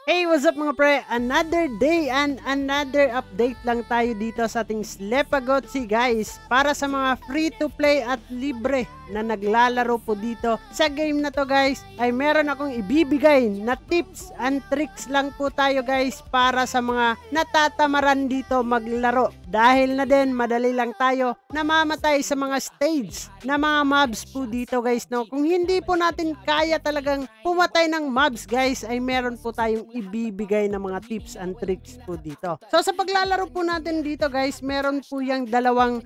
Hey, what's up mga pre? Another day and another update lang tayo dito sa ating Slepagotzi guys, para sa mga free to play at libre na naglalaro po dito sa game na to guys. Ay meron akong ibibigay na tips and tricks lang po tayo guys para sa mga natatamaran dito maglaro. Dahil na din madali lang tayo namamatay sa mga stage na mga mobs po dito guys, no? Kung hindi po natin kaya talagang pumatay ng mobs guys, ay meron po tayong ibibigay na mga tips and tricks po dito. So sa paglalaro po natin dito guys, meron po yung dalawang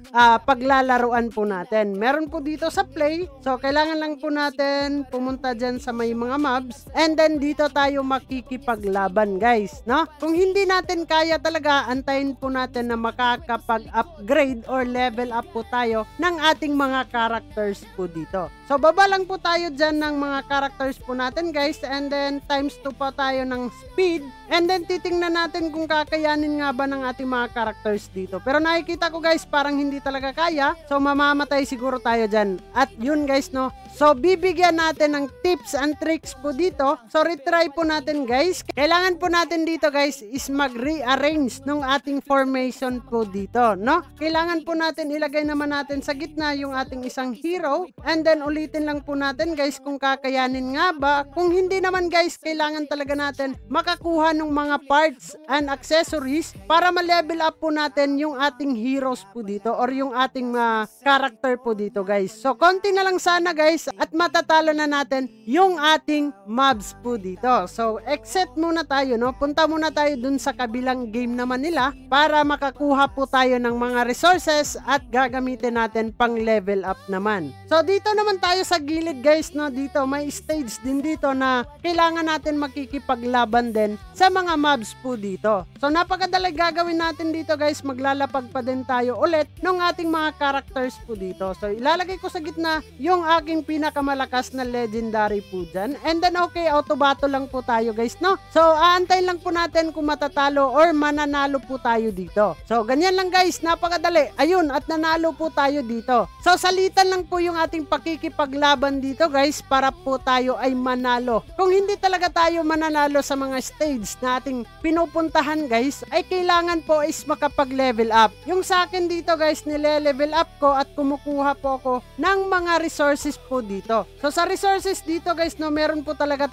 paglalaruan po natin. Meron po dito sa play, so kailangan lang po natin pumunta dyan sa may mga mobs, and then dito tayo makikipaglaban guys, no? Kung hindi natin kaya talaga, antayin po natin na makakapag-upgrade or level up po tayo ng ating mga characters po dito. So baba lang po tayo dyan ng mga characters po natin guys, and then times 2 po tayo ng speed, and then titingnan natin kung kakayanin nga ba ng ating mga characters dito. Pero nakikita ko guys, parang hindi talaga kaya, so mamamatay siguro tayo dyan. At yun guys, no, so bibigyan natin ng tips and tricks po dito. So retry po natin guys. Kailangan po natin dito guys is mag-rearrange ng ating formation po dito, no? Kailangan po natin ilagay naman natin sa gitna yung ating isang hero, and then ulitin lang po natin guys kung kakayanin nga ba. Kung hindi naman guys, kailangan talaga natin makakuha ng mga parts and accessories para ma-level up po natin yung ating heroes po dito or yung ating character po dito guys. So konti na lang sana guys at matatalo na natin yung ating mobs po dito. So exit muna tayo, no? Punta muna tayo dun sa kabilang game naman nila para makakuha po tayo ng mga resources at gagamitin natin pang level up naman. So dito naman tayo sa gilid guys, no? Dito may stage din dito na kailangan natin makikipaglaban din sa mga mobs po dito. So napakadali gagawin natin dito guys, maglalapag pa din tayo ulit ng ating mga characters po dito. So ilalagay ko sa gitna yung aking pinakamalakas na legendary po dyan, and then okay, auto battle lang po tayo guys, no? So aantayin lang po natin kung matatalo or mananalo po tayo dito. So ganyan lang guys, napakadali. Ayun, at nanalo po tayo dito. So salitan lang po yung ating pakikipaglaban dito guys para po tayo ay manalo. Kung hindi talaga tayo mananalo sa mga stage na ating pinupuntahan guys, ay kailangan po is makapag-level up. Yung sa akin dito guys, nile-level up ko at kumukuha po ako ng mga resources po dito. So sa resources dito guys, no, meron po talaga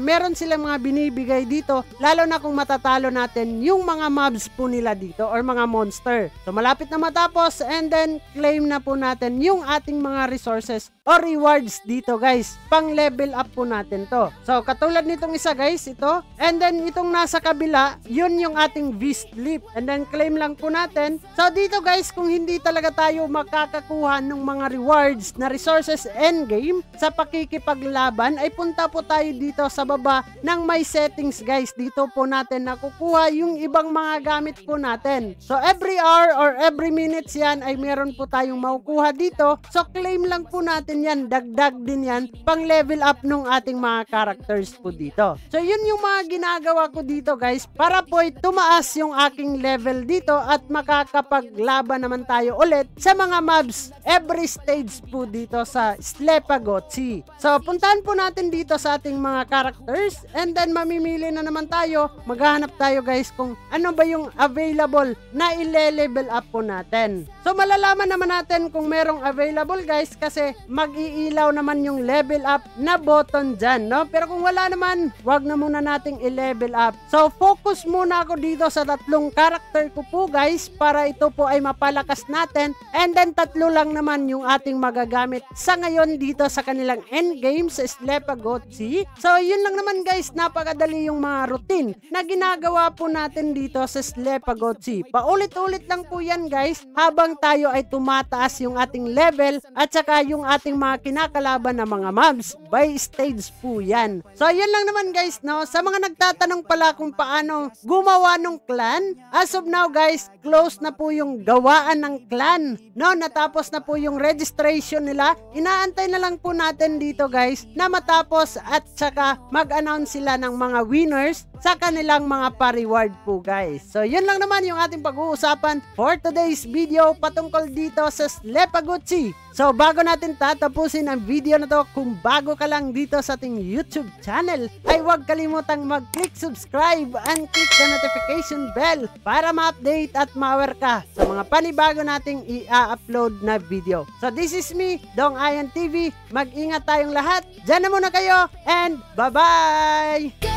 meron silang mga binibigay dito, lalo na kung matatalo natin yung mga mobs po nila dito or mga monster. So malapit na matapos, and then claim na po natin yung ating mga resources or rewards dito guys, pang level up po natin to. So katulad nitong isa guys, ito, and then itong nasa kabila, yun yung ating V-Sleep, and then claim lang po natin. So dito guys, kung hindi talaga tayo makakakuha ng mga rewards na resources endgame sa pakikipaglaban, ay punta po tayo dito sa baba ng my settings guys. Dito po natin nakukuha yung ibang mga gamit po natin. So every hour or every minutes yan ay meron po tayong makukuha dito. So claim lang po natin yan, dagdag din yan pang level up nung ating mga characters po dito. So yun yung mga ginagawa ko dito guys, para po ay tumaas yung aking level dito at makakapaglaban naman tayo ulit sa mga mobs every stage po dito sa Slepagotzi. So puntahan po natin dito sa ating mga characters, and then mamimili na naman tayo, maghahanap tayo guys kung ano ba yung available na ile-level up po natin. So malalaman naman natin kung merong available guys, kasi mag-iilaw naman yung level up na button dyan, no? Pero kung wala naman, wag na muna nating i-level up. So focus muna ako dito sa tatlong character ko po guys, para ito po ay mapalakas natin, and then tatlo lang naman yung ating magagamit sa ngayon dito sa kanilang endgame sa Slepagotzi. So yun lang naman guys, napakadali yung mga routine na ginagawa po natin dito sa Slepagotzi. Paulit-ulit lang po yan guys, habang tayo ay tumataas yung ating level at saka yung ating mga kinakalaban na mga mobs by stage po yan. So yun lang naman guys, no? Sa mga nagtatanong pala kung paano gumawa ng clan, as of now guys, close na po yung gawaan ng clan, no? Natapos na po yung registration nila. Inaantay na lang po natin dito guys na matapos at saka mag-announce sila ng mga winners sa kanilang mga pa-reward po guys. So yun lang naman yung ating pag-uusapan for today's video patungkol dito sa Slepagotchi. So bago natin tatapusin ang video na to, kung bago ka lang dito sa ating YouTube channel, ay huwag kalimutang mag-click subscribe and click the notification bell para ma-update at ma-aware ka sa mga panibago nating i-upload na video. So this is me, Dong Ayan TV. Mag-ingat tayong lahat. Diyan na muna kayo and bye-bye!